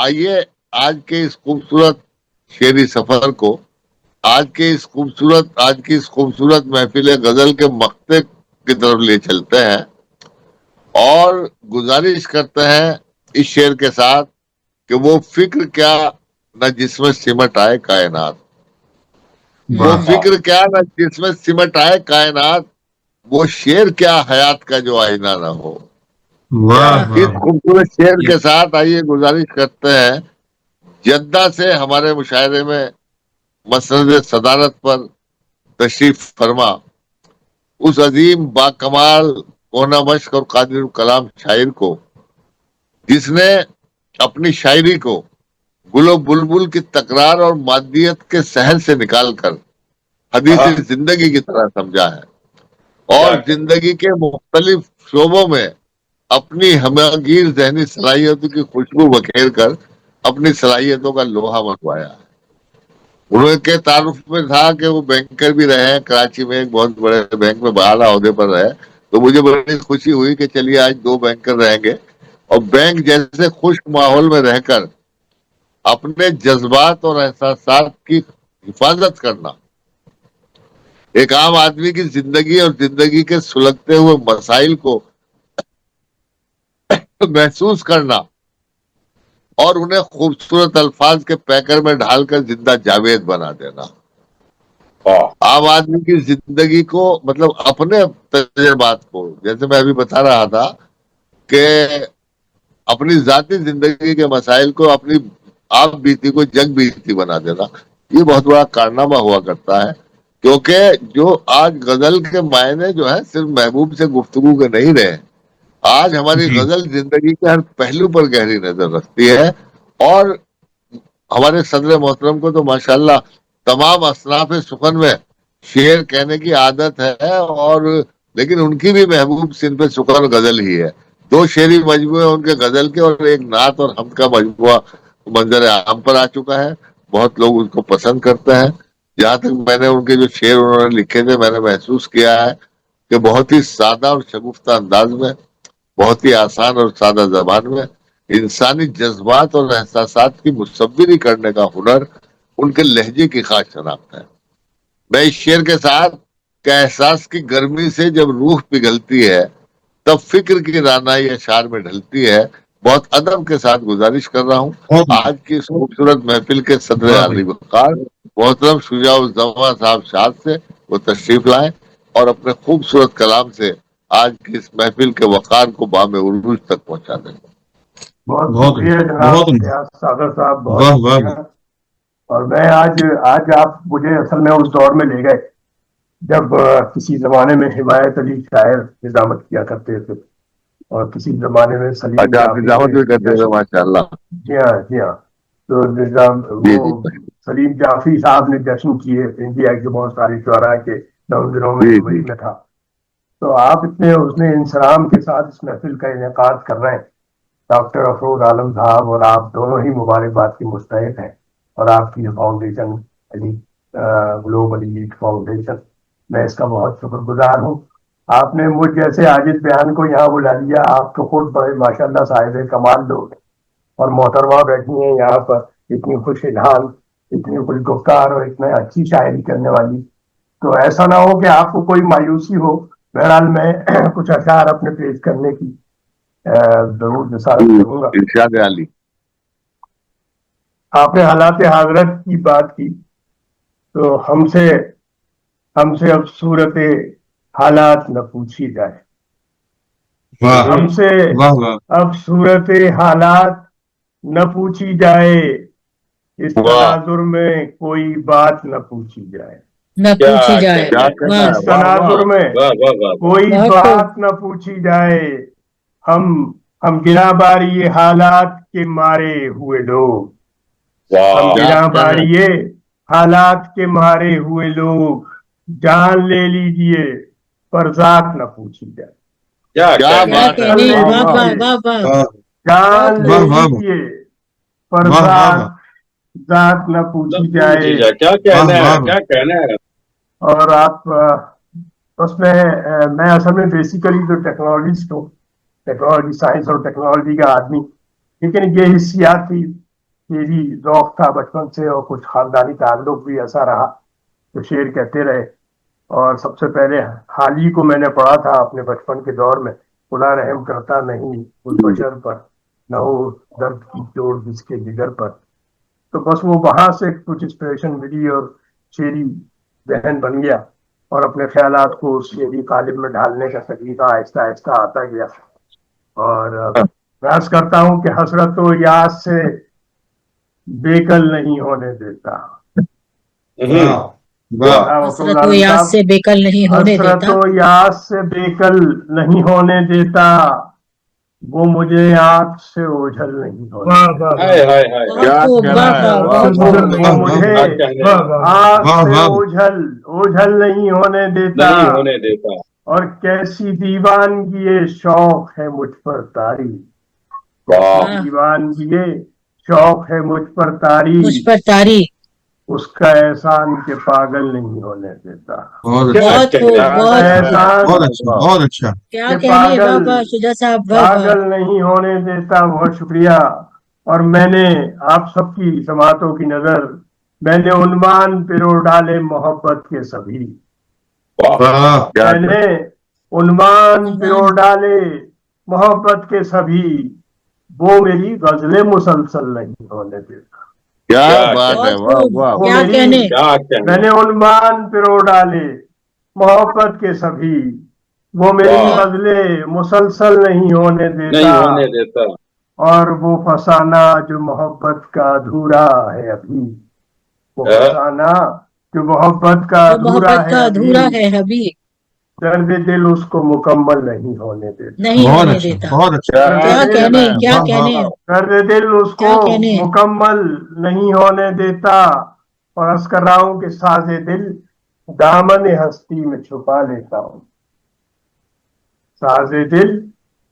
آئیے آج کے اس خوبصورت شعری سفر کو، آج کی اس خوبصورت محفل غزل کے مقطع کی طرف لے چلتے ہیں، اور گزارش کرتے ہیں اس شعر کے ساتھ کہ وہ فکر کیا نہ جس میں سمٹ آئے کائنات، وہ فکر کیا نہ جس میں سمٹ آئے کائنات، وہ شعر کیا حیات کا جو آئینہ نہ ہو۔ اس خوبصورت شعر کے ساتھ آئیے گزارش کرتے ہیں جدہ سے ہمارے مشاعرے میں مسند صدارت پر تشریف فرما اس عظیم با کمال کونا مشق اور قادر کلام شاعر کو، جس نے اپنی شاعری کو گل و بلبل کی تکرار اور مادیت کے سحر سے نکال کر حدیث زندگی کی طرح سمجھا ہے، اور زندگی کے مختلف شعبوں میں اپنی ہماگیر ذہنی صلاحیتوں کی خوشبو بکھیر کر اپنی صلاحیتوں کا لوہا منوایا ہے۔ انہوں کے تعارف میں تھا کہ وہ بینکر بھی رہے ہیں، کراچی میں ایک بہت بڑے بینک میں بالا عہدے پر رہے، تو مجھے بڑی خوشی ہوئی کہ چلیے آج 2 بینکر رہیں گے، اور بینک جیسے خشک ماحول میں رہ کر اپنے جذبات اور احساسات کی حفاظت کرنا، ایک عام آدمی کی زندگی اور زندگی کے سلگتے ہوئے مسائل کو محسوس کرنا اور انہیں خوبصورت الفاظ کے پیکر میں ڈھال کر زندہ جاوید بنا دینا، عام آدمی کی زندگی کو، مطلب اپنے تجربات کو، جیسے میں ابھی بتا رہا تھا کہ اپنی ذاتی زندگی کے مسائل کو اپنی آپ بیتی کو جگ بیتی بنا دینا، یہ بہت بڑا کارنامہ ہوا کرتا ہے۔ کیونکہ جو آج غزل کے معنی جو ہے صرف محبوب سے گفتگو کے نہیں رہے، آج ہماری غزل زندگی کے ہر پہلو پر گہری نظر رکھتی ہے، اور ہمارے صدر محترم کو تو ماشاءاللہ تمام اصناف سخن میں شعر کہنے کی عادت ہے، اور لیکن ان کی بھی محبوب صنف سخن غزل ہی ہے۔ 2 شعری مجموعے ان کے غزل کے اور ایک نعت اور حمد کا مجموعہ منظر عام پر آ چکا ہے، بہت لوگ اس کو پسند کرتے ہیں۔ جہاں تک میں نے ان کے جو شعر انہوں نے لکھے تھے، میں نے محسوس کیا ہے کہ بہت ہی سادہ اور شگفتہ انداز میں، بہت ہی آسان اور سادہ زبان میں انسانی جذبات اور احساسات کی مصوری کرنے کا ہنر ان کے لہجے کی خاص شناخت ہے۔ میں اس شعر کے ساتھ کہ احساس کی گرمی سے جب روح پگھلتی ہے تب فکر کی رانائی اشعار میں ڈھلتی ہے، بہت ادب کے ساتھ گزارش کر رہا ہوں آج کی اس خوبصورت محفل کے صدر عالی وقار محترم شجاع الزماں صاحب شاد سے وہ تشریف لائیں اور اپنے خوبصورت کلام سے آج کی اس محفل کے وقار کو بام عروج تک پہنچا دیں۔ بہت شکریہ جناب ریاض صادق صاحب، بہت شکریہ۔ اور میں آج آپ مجھے اصل میں اس دور میں لے گئے جب کسی زمانے میں حمایت علی شاعر نظامت کیا کرتے تھے، اور کسی زمانے میں سلیم نظامت بھی کرتے تھے ماشاء اللہ۔ جی ہاں، تو وہ سلیم جعفری صاحب نے جشن کیے انڈیا کے بہت سارے شعراء کے، ان دنوں میں دبئی میں تھا۔ تو آپ اتنے حسن انصرام کے ساتھ اس محفل کا انعقاد کر رہے ہیں، ڈاکٹر افروز عالم صاحب اور آپ دونوں ہی مبارکباد کے مستحق ہیں، اور آپ کی فاؤنڈیشن گلوبل ایلیٹ فاؤنڈیشن، میں اس کا بہت شکر گزار ہوں۔ آپ نے مجھ جیسے عاجز بیان کو یہاں بلا لیا، آپ تو خود بڑے ماشاءاللہ صاحب کمال لوگ ہیں، اور محترمہ بیٹھی ہیں یہاں پر اتنی خوش الحال، اتنی خوش گفتار اور اتنا اچھی شاعری کرنے والی، تو ایسا نہ ہو کہ آپ کو کوئی مایوسی ہو۔ بہرحال میں کچھ اشعار اپنے پیش کرنے کی ضرور جسارت کروں گا۔ ارشاد علی۔ آپ نے حالات حاضرت کی بات کی، تو ہم سے اب صورت حالات نہ پوچھی جائے، ہم سے اب صورت حالات نہ پوچھی جائے، اس تناظر میں کوئی بات نہ پوچھی جائے، اس تناظر میں کوئی بات نہ پوچھی جائے، ہم گراں باری حالات کے مارے ہوئے لوگ، ہم گراں باری حالات کے مارے ہوئے لوگ، جان لے لیجئے پر ذات نہ پوچھی جائے، جان لے لیجئے پر ذات نہ پوچھی جائے۔ کیا کہنا ہے۔ اور آپ اس میں اصل میں بیسیکلی تو ٹیکنالوجسٹ ہوں، ٹیکنالوجی سائنس اور ٹیکنالوجی کا آدمی، لیکن یہ حسیاتی شعری ذوق تھا بچپن سے اور کچھ خاندانی تعلق بھی ایسا رہا تو شعر کہتے رہے. اور سب سے پہلے حال ہی کو میں نے پڑھا تھا اپنے بچپن کے دور میں، خدا رحم کرتا نہیں اس بشر پر، نہ ہو درد کی چوٹ جس کے جگر پر. تو بس وہ وہاں سے کچھ انسپریشن ملی اور شعری ذہن بن گیا اور اپنے خیالات کو اس شعری قالب میں ڈھالنے کا طریقہ آہستہ آہستہ آتا گیا. اور میں عرض کرتا ہوں کہ حسرت و یاد سے بیکل نہیں ہونے دیتا. حسرت و یاد سے بیکل نہیں ہونے حسرت دیتا. و یاد سے بیکل نہیں ہونے دیتا، وہ مجھے آنکھ سے اوجھل نہیں ہونے دیتا. ہائے ہائے ہائے کیا کہنا ہے، واہ وہ مجھے کیا کہنے ہیں؟ آنکھ سے اوجھل نہیں ہونے دیتا. نہیں ہونے دیتا. اور کیسی دیوانگی یہ شوق ہے مجھ پر طاری، واہ دیوانگی یہ شوق ہے مجھ پر طاری، مجھ پر طاری. اس کا احسان کے پاگل نہیں ہونے دیتا. بہت خوب، بہت احسان بہت اچھا. کیا کہ کہنے. واہ پاگل واہ شجاع صاحب، واہ واہ. پاگل نہیں ہونے دیتا. بہت شکریہ. اور میں نے آپ سب کی سماعتوں کی نظر، میں نے عنوان پرو ڈالے محبت کے سبھی. میں نے عنوان پرو ڈالے محبت کے سبھی، وہ میری غزلیں مسلسل نہیں ہونے دیتا. کیا بات ہے، بہت واہ خوب. واہ. کیا میری- کہنے. کیا کہنے. میں نے عنوان پرو ڈالے محبت کے سبھی، وہ میری واہ. غزلیں مسلسل نہیں ہونے نہیں دیتا. ہونے دیتا. اور وہ فسانہ جو محبت کا ادھورا ہے ابھی، وہ ہاں. فسانہ جو محبت کا جو محبت کا ادھورا ابھی، ہے ابھی، درد دل اس کو مکمل نہیں ہونے دیتا. نہیں بہت ہونے اچھا، دیتا. بہت اچھا. کیا کہنے، کیا واہ، کہنے. درد دل اس کو کیا کہنے. مکمل نہیں ہونے دیتا. اور عرض کر رہا ہوں کہ ساز دل دامن ہستی میں چھپا لیتا ہوں. ساز دل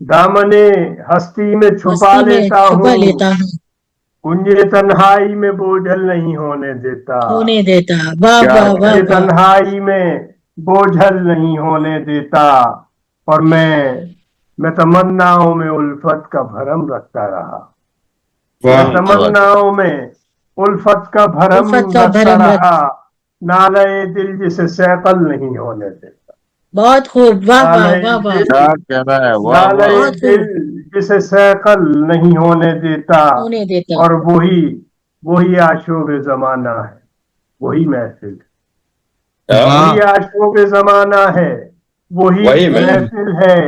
دامن ہستی میں چھپا مستی میں لیتا چھپا ہوں. لیتا ہوں. کنجے تنہائی میں بوجھل نہیں ہونے دیتا. ہونے دیتا. واہ کیا واہ واہ کنجے واہ. تنہائی میں بوجھل نہیں ہونے دیتا. اور میں تمناؤں میں الفت کا بھرم رکھتا رہا. میں تمناؤں میں الفت کا بھرم الفت کا رکھتا بھرم رہا. نالے دل جسے سیقل نہیں ہونے دیتا. بہت خوب. واہ واہ نالے واہ واہ. دل کیا کہنا ہے، واہ نالے واہ. بہت دل جسے سیقل نہیں ہونے دیتا. ہونے دیتا. اور وہی آشوب زمانہ ہے، وہی محفل ہے. وہی آشوب زمانہ ہے، وہی وہی محفل ہے.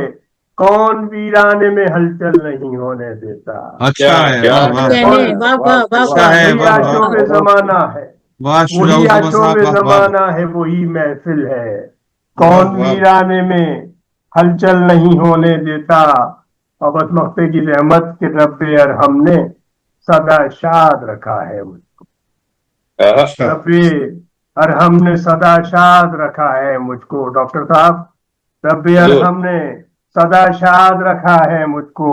کون ویرانے میں ہلچل نہیں ہونے دیتا. اچھا ہے. کیا واہ، واہ. کہنے. واہ واہ واہ اچھا واہ. ہے. وہی واہ، آشوب واہ. زمانہ ہے، واہ شجاع وہی الزمان آشوب صاحب، واہ، واہ. زمانہ ہے، وہی محفل ہے. واہ، کون واہ. ویرانے میں ہلچل نہیں ہونے دیتا. اور بس مقتے کی رحمت کے رب ارحم نے سدا شاد رکھا ہے مجھ کو. رب ارحم نے سدا شاد رکھا ہے مجھ کو. ڈاکٹر صاحب، رب ارحم نے سدا شاد رکھا ہے مجھ کو.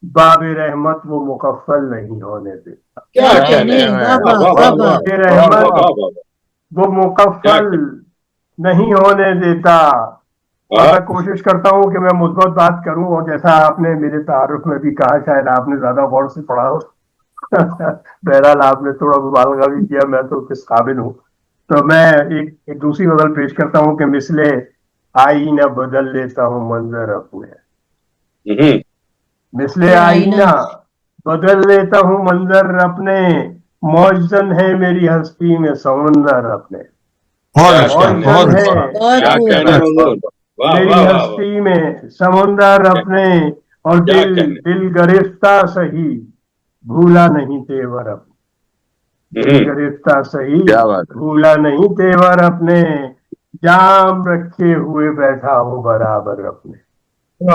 باب رحمت وہ مکفل نہیں ہونے دیتا. کیا کہنے. واہ واہ واہ واہ. باب رحمت وہ مکفل نہیں ہونے دیتا. اور میں کوشش کرتا ہوں کہ میں مثبت بات کروں، اور جیسا آپ نے میرے تعارف میں بھی کہا، شاید آپ نے زیادہ غور سے پڑھا ہو. بہرحال آپ نے تھوڑا مبالغہ بھی کیا، میں تو کس قابل ہوں. تو میں ایک دوسری غزل پیش کرتا ہوں کہ مثل آئینہ بدل لیتا ہوں منظر اپنے. مثل آئینہ بدل لیتا ہوں منظر اپنے. موجزن ہے میری ہستی میں سمندر اپنے. بہت اچھا، بہت موجزن اچھا. ہے بہت خوب. میری ہستی میں سمندر اپنے. اور دل گرفتہ سہی بھولا نہیں تیور اپنے. دل گرفتہ سہی کیا بات ہے. بھولا نہیں تیور اپنے. جام رکھے ہوئے بیٹھا ہوں برابر اپنے.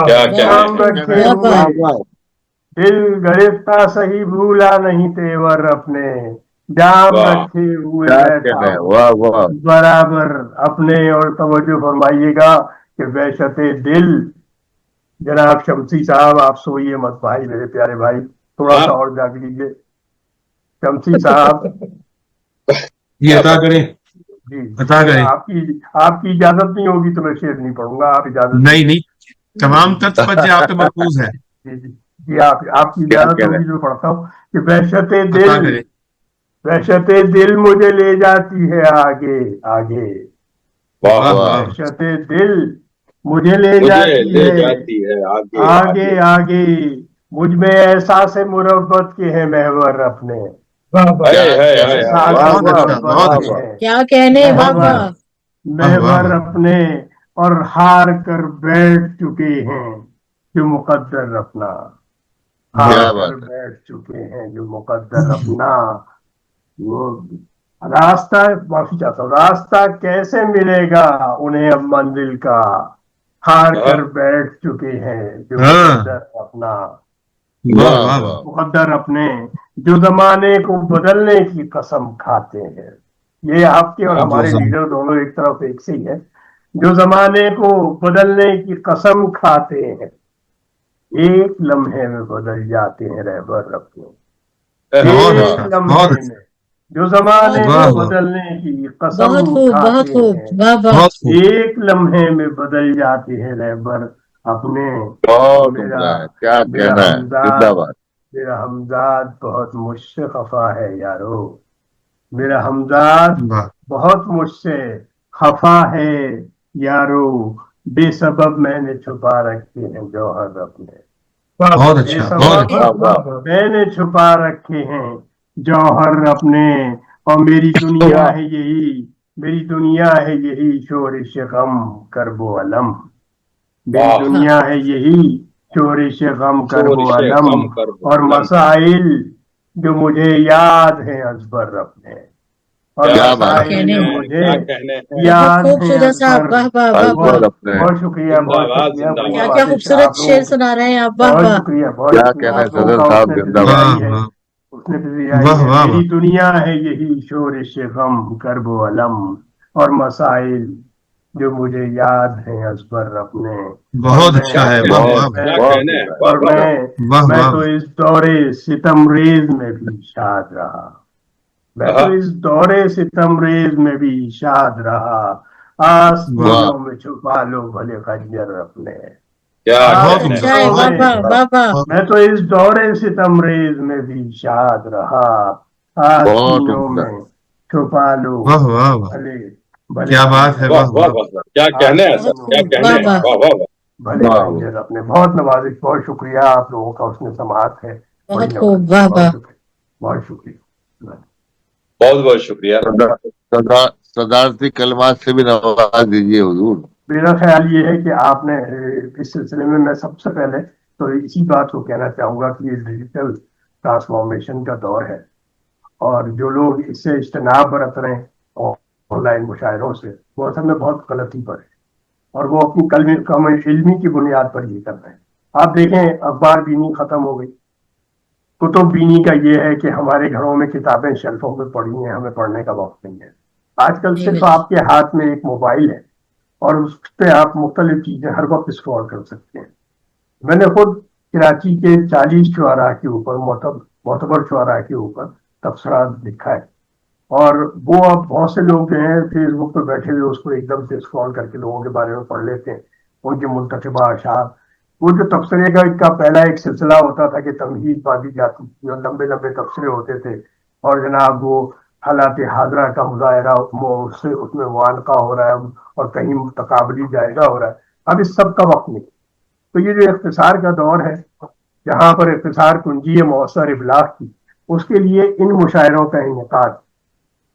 جام رکھے واہ ہوئے واہ. دل گرفتہ سہی بھولا نہیں تیور اپنے. جام رکھے ہوئے کیا بیٹھا کہنا ہے، ہوں واہ واہ. برابر اپنے. اور توجہ فرمائیے گا کہ وحشت دل، جناب شمسی صاحب آپ سوئیے مت بھائی، میرے پیارے بھائی، تھوڑا سا اور جاگ لیجیے. شمسی صاحب یہ عطا کریں. جی، عطا کریں. آپ کی اجازت نہیں ہوگی تو میں شعر نہیں پڑھوں گا. آپ اجازت نہیں، تمام ترج آپ پہ مرکوز ہے. جی جی جی آپ کی اجازت ہوگی جو پڑھتا ہوں کہ وحشت دل مجھے لے جاتی ہے آگے آگے، وحشت دل مجھے لے جاتی ہے آگے آگے، مجھ میں احساس مربت کے ہیں محور اپنے، احساس مربت کے ہیں کیا کہنے بابا، محور اپنے، اور ہار کر بیٹھ چکے ہیں جو مقدر اپنا، ہار کر بیٹھ چکے ہیں جو مقدر اپنا، وہ راستہ، معافی چاہتا ہوں، راستہ کیسے ملے گا انہیں اب منزل کا، ہار کر بیٹھ چکے ہیں جو مقدر اپنا، مقدر اپنے، جو زمانے کو بدلنے کی قسم کھاتے ہیں۔ یہ آپ کے اور ہمارے لیڈر دونوں ایک طرف ایک سے ہی ہے، جو زمانے کو بدلنے کی قسم کھاتے ہیں، ایک لمحے میں بدل جاتے ہیں رہبر اپنے، ایک لمحے میں جو زمانے کو بدلنے کی قسم کھاتے ہیں، بابا ایک لمحے میں بدل جاتے ہیں رہبر اپنے۔ میرا حمزاد بہت مجھ سے خفا ہے یارو، میرا حمزاد بہت مجھ سے خفا ہے یارو، بے سبب میں نے چھپا رکھے ہیں جوہر اپنے، بے سبب میں نے چھپا رکھے ہیں جوہر اپنے، اور میری دنیا ہے یہی، میری دنیا ہے یہی شورش غم کرب و علم، میری دنیا ہے یہی شورش غم کرب و علم، اور مسائل جو مجھے یاد ہیں ازبر اپنے، اور مسائل جو مجھے یاد ہیں ازبر۔ بہت شکریہ، بہت شکریہ، کیا کیا خوبصورت شعر سنا رہے ہیں آپ، بہت بابا شکریہ، بہت شکریہ۔ اس نے میری دنیا ہے یہی شورش غم کرب و علم، اور مسائل جو مجھے یاد ہیں ازبر اپنے، بہت اچھا ہے، اور میں تو اس دورے ستم ریز میں بھی شاد رہا، میں تو اس دورے ستم ریز میں بھی شاد رہا، آستینوں میں چھپا لو بھلے خنجر اپنے، میں تو اس دورے ستم ریز میں بھی شاد رہا، آستینوں میں چھپا لو بھلے کیا بات ہے، کیا کہنے ہیں سر، کیا کہنے ہیں، بھلے خنجر اپنے۔ بہت نوازش، بہت شکریہ آپ لوگوں کا، اس میں سماعت ہے، بہت خوب، بابا بہت شکریہ، بہت بہت شکریہ۔ صدارتی کلمات سے بھی نواز دیجیے حضور۔ میرا خیال یہ ہے کہ آپ نے اس سلسلے میں سب سے پہلے تو اسی بات کو کہنا چاہوں گا کہ یہ ڈیجیٹل ٹرانسفارمیشن کا دور ہے، اور جو لوگ اس سے اجتناب برت رہے ہیں آن لائن مشاعروں سے، وہ اصل میں بہت غلطی پر ہے، اور وہ اپنی علمی کی بنیاد پر یہ کر رہے ہیں۔ آپ دیکھیں، اخبار بینی ختم ہو گئی، کتب بینی کا یہ ہے کہ ہمارے گھروں میں کتابیں شیلفوں پہ پڑی ہیں، ہمیں پڑھنے کا وقت نہیں ہے۔ آج کل صرف آپ کے ہاتھ میں ایک موبائل ہے، اور اس پہ آپ مختلف چیزیں ہر وقت اسکرول کر سکتے ہیں۔ میں نے خود کراچی کے 40 شعراء کے اوپر، معتبر شعراء کے اوپر تبصرات لکھا ہے، اور وہ اب بہت سے لوگ جو ہیں فیس بک پہ بیٹھے ہوئے اس کو ایک دم سے اسکرول کر کے لوگوں کے بارے میں پڑھ لیتے ہیں، ان کے منتخبہ اشعار۔ وہ جو تبصرے کا پہلا ایک سلسلہ ہوتا تھا کہ تمہید باندھی جاتی تھی، اور لمبے لمبے تبصرے ہوتے تھے، اور جناب وہ حالات حاضرہ کا مظاہرہ اس میں معانقہ ہو رہا ہے، اور کہیں تقابلی جائزہ ہو رہا ہے۔ اب اس سب کا وقت نہیں۔ تو یہ جو اختصار کا دور ہے، جہاں پر اختصار کنجی مؤثر ابلاغ کی، اس کے لیے ان مشاعروں کا انعقاد،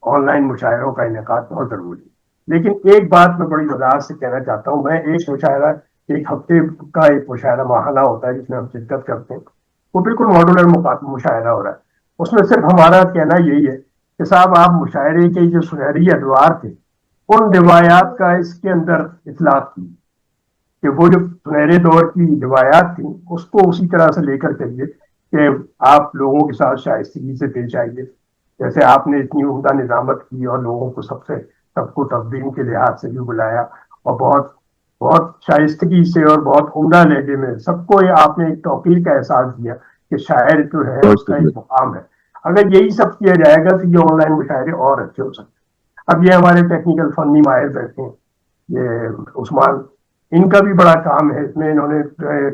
آن لائن مشاعروں کا انعقاد بہت ضروری ہے۔ لیکن ایک بات میں بڑی وضاحت سے کہنا چاہتا ہوں، میں ایک مشاعرہ، ایک ہفتے کا ایک مشاعرہ ماہانہ ہوتا ہے جس میں ہم شرکت کرتے ہیں، وہ بالکل ماڈولر مشاعرہ ہو رہا ہے۔ اس میں صرف ہمارا کہنا یہی ہے کہ صاحب آپ مشاعرے کے جو سنہری ادوار تھے، ان روایات کا اس کے اندر اطلاق کی، کہ وہ جو سنہرے دور کی روایات تھیں اس کو اسی طرح سے لے کر چلیے کہ آپ لوگوں کے ساتھ شائستگی سے پیش آئیے، جیسے آپ نے اتنی عمدہ نظامت کی اور لوگوں کو سب کو تقدیم کے لحاظ سے بھی بلایا، اور بہت بہت شائستگی سے اور بہت عمدہ لہجے میں سب کو آپ نے ایک توقیر کا احساس دیا کہ شاعر جو ہے اس کا ایک مقام ہے۔ اگر یہی سب کیا جائے گا تو یہ آن لائن مشاعرے اور اچھے ہو سکتے ہیں۔ اب یہ ہمارے ٹیکنیکل فنی ماہر بیٹھے ہیں، یہ عثمان، ان کا بھی بڑا کام ہے اس میں، انہوں نے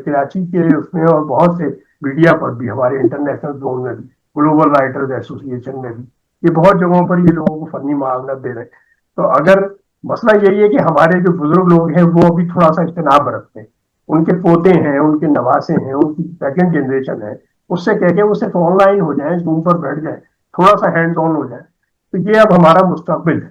کراچی کے اس میں اور بہت سے میڈیا پر بھی, ہمارے انٹرنیشنل زون میں بھی, گلوبل رائٹرز ایسوسی ایشن میں بھی, یہ بہت جگہوں پر یہ لوگوں کو فنی معاونت دے رہے ہیں. تو اگر مسئلہ یہی ہے کہ ہمارے جو بزرگ لوگ ہیں وہ ابھی تھوڑا سا اجتناب برتتے ہیں, ان کے پوتے ہیں, ان کے نواسے ہیں, ان کی سیکنڈ جنریشن ہے, اس سے کہہ کے وہ صرف آن لائن ہو جائیں, زوم پر بیٹھ جائیں, تھوڑا سا ہینڈ آن ہو جائیں. تو یہ اب ہمارا مستقبل ہے,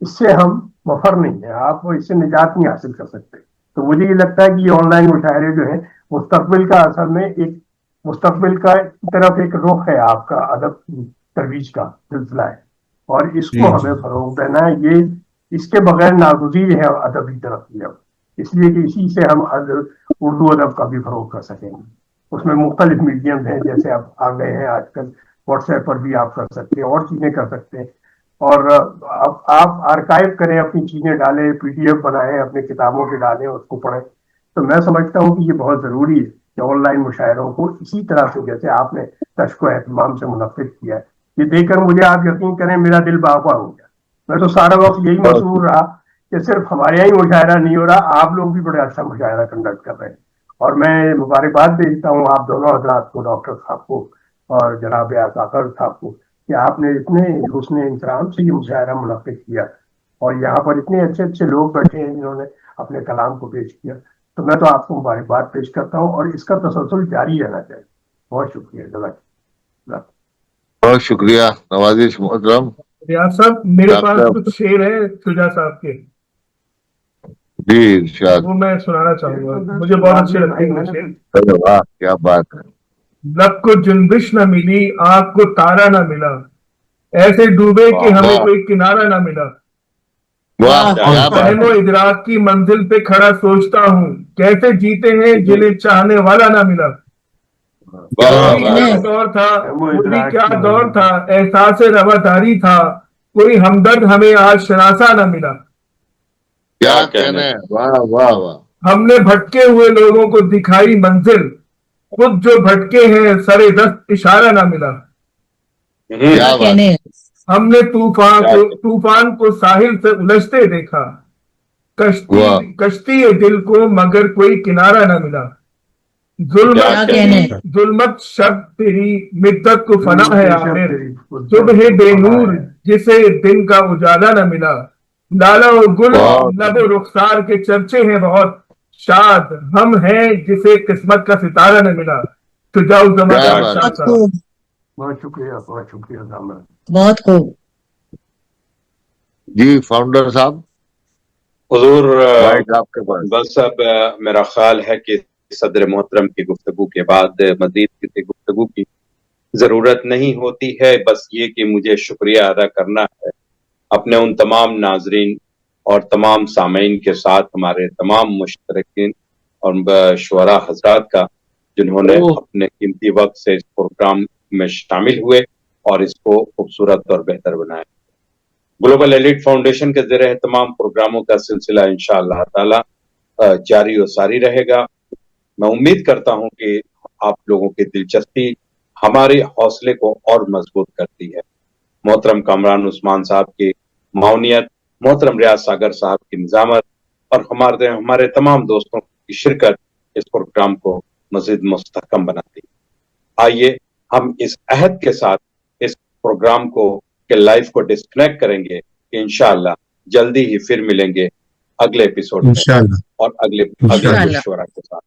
اس سے ہم مفر نہیں ہیں, آپ اس سے نجات نہیں حاصل کر سکتے. تو مجھے یہ لگتا ہے کہ یہ آن لائن مشاعرے جو ہیں مستقبل کا اصل میں ایک مستقبل کا طرف ایک رخ ہے, آپ کا ادب ترویج کا سلسلہ ہے, اور اس کو ہمیں فروغ دینا ہے. یہ اس کے بغیر ناگزیر ہے ادبی ترقی اب, اس لیے کہ اسی سے ہم اردو ادب کا بھی فروغ کر سکیں گے. اس میں مختلف میڈیم ہیں, جیسے آپ آ گئے ہیں آج کل, واٹس ایپ پر بھی آپ کر سکتے ہیں, اور چیزیں کر سکتے ہیں, اور آپ آرکائیو کریں, اپنی چیزیں ڈالیں, پی ڈی ایف بنائیں, اپنے کتابوں کے ڈالیں, اس کو پڑھیں. تو میں سمجھتا ہوں کہ یہ بہت ضروری ہے کہ آن لائن مشاعروں کو اسی طرح سے جیسے آپ نے تشک و اہتمام سے منعقد کیا ہے, یہ دیکھ کر مجھے آپ یقین کریں میرا دل باغ ہو گیا. میں تو سارا وقت یہی مسرور رہا کہ صرف ہمارے یہاں ہی مشاعرہ نہیں ہو رہا, آپ لوگ بھی بڑے اچھا مشاعرہ کنڈکٹ کر رہے ہیں. اور میں مبارکباد بھیجتا ہوں آپ دونوں حضرات کو, ڈاکٹر صاحب کو اور جناب اکر صاحب کو, کہ آپ نے اتنے حسن انتظام سے یہ مشاعرہ منعقد کیا, اور یہاں پر اتنے اچھے اچھے لوگ بیٹھے ہیں جنہوں نے اپنے کلام کو پیش کیا. تو میں تو آپ کو مبارکباد پیش کرتا ہوں, اور اس کا تسلسل جاری رہنا چاہیے. بہت شکریہ, جزاک اللہ. بہت شکریہ نوازش محترم. ریاض صاحب, میرے پاس کچھ شعر ہے شجاع صاحب کے, جی ارشاد. وہ میں سنانا چاہوں گا, مجھے بہت اچھے لگتے ہیں شعر. واہ کیا بات ہے. لب کو جنبش نہ ملی, آنکھ کو تارا نہ ملا, ایسے ڈوبے کہ ہمیں کوئی کنارہ نہ ملا. واہ کیا بات فہم و ادراک کی منزل پہ کھڑا سوچتا ہوں, کیسے جیتے ہیں جنہیں چاہنے والا نہ ملا. کیا دور تھا, کیا دور تھا, احساس رواداری تھا, کوئی ہمدرد ہمیں آج شناسا نہ ملا. کیا کہنے, واہ واہ واہ. ہم نے بھٹکے ہوئے لوگوں کو دکھائی منزل, خود جو بھٹکے ہیں سرے دست اشارہ نہ ملا. کیا بات. ہم نے طوفان کو ساحل سے الجھتے دیکھا, کشتی دل کو مگر کوئی کنارہ نہ ملا. ظلمت شب تیری مدت کو فنا ہے آخر, صبح بے نور جسے دن کا اجالا نہ ملا. لالا و گل لب و رخسار کے چرچے ہیں بہت, شاد ہم ہیں جسے قسمت کا ستارہ نہ ملا. بہت شکریہ, بہت شکریہ. بہت خوب. جی فاؤنڈر صاحب. حضور آپ کے پاس. بس اب میرا خیال ہے کہ صدر محترم کی گفتگو کے بعد مزید کسی گفتگو کی ضرورت نہیں ہوتی ہے. بس یہ کہ مجھے شکریہ ادا کرنا ہے اپنے ان تمام ناظرین اور تمام سامعین کے ساتھ, ہمارے تمام مشترکین اور شعراء حضرات کا, جنہوں نے اپنے قیمتی وقت سے اس پروگرام میں شامل ہوئے اور اس کو خوبصورت اور بہتر بنایا. گلوبل ایلیٹ فاؤنڈیشن کے زیر اہتمام پروگراموں کا سلسلہ انشاءاللہ تعالی جاری و ساری رہے گا. میں امید کرتا ہوں کہ آپ لوگوں کی دلچسپی ہمارے حوصلے کو اور مضبوط کرتی ہے. محترم کامران عثمان صاحب کی معاونیت, محترم ریاض ساگر صاحب کی نظامت اور ہمارے تمام دوستوں کی شرکت اس پروگرام کو مزید مستحکم بناتی ہے. آئیے ہم اس عہد کے ساتھ اس پروگرام کو کہ لائف کو ڈسکنیکٹ کریں گے کہ انشاءاللہ جلدی ہی پھر ملیں گے اگلے ایپیسوڈ میں اور اگلے شعراء کے ساتھ.